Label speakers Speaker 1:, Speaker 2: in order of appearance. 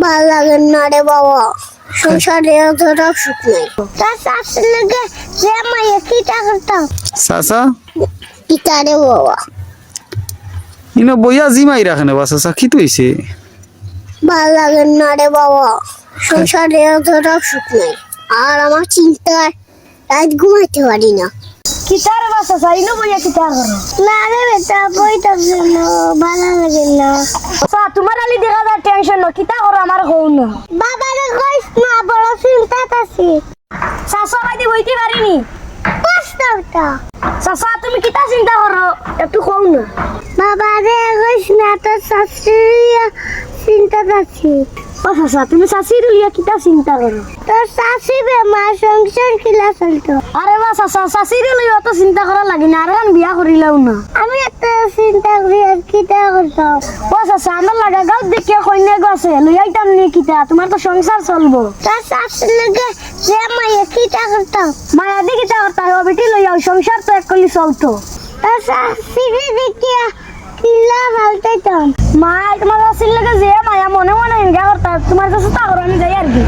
Speaker 1: ভাল লাগে না রে বাবা, সংসারে অতটা সুখ নেই। তার শাশুর লাগে যে মাইয়া কিটা করতাম
Speaker 2: চাচা
Speaker 1: কিটা রে বাবা,
Speaker 2: ইনো বইয়া জি মাই রাখে বা চাচা কি তৈছে?
Speaker 1: ভাল লাগে না রে বাবা, সংসারে অতটা সুখ নেই। আর আমার চিন্তায় রাত ঘুমাইতে পারি না।
Speaker 3: কিতার বাসা চাইনো বইয়া কিতা করো?
Speaker 1: না রে বেটা, বইটার জন্য ভালো লাগে না।
Speaker 3: আচ্ছা তোমার আলি দেখা যায় টেনশন ন কিতা করো আমার হও না।
Speaker 1: বাবারে কইস না, বড় চিন্তাত আছি।
Speaker 3: চাচা বাইদি বইতে পারিনি।
Speaker 1: কষ্টটা
Speaker 3: চাচা তুমি কিতা চিন্তা করো একটু কও না।
Speaker 1: বাবারে কইস না, তোর শাশুড়ি চিন্তাত আছি।
Speaker 3: ও চাচা তুমি চাচির লিয়া কিতা চিন্তা করো?
Speaker 1: তোর শাশি বেমার, সংসার কিলা চলতো।
Speaker 3: আরে বা চাচা চাচির লিয়া অত চিন্তা করা লাগি না, আর এখন বিয়া করিলাও না।
Speaker 1: আমি এত চিন্তা করি আর কিতা করতাম।
Speaker 3: ও চাচা আমার লাগা গাঁত দেখিয়া কন্যা গেছে লইয়াইতাম নি কিতা, তোমার তো সংসার চলবো।
Speaker 1: তোর শাশুর লাগে যে মাইয়া কিতা করতাম।
Speaker 3: মায়া দি কিতা করতা ও বেটি লইয়াও, সংসার তো এক কলি চলতো।
Speaker 1: তোর শাশুড়ি দেখিয়া কিলা ভালতাইতাম।
Speaker 3: মা তোমার চাচির লাগে যে মায়া মনে মনে হিংসা করতা, তোমার কাছে তা করো আমি যাই আর কি।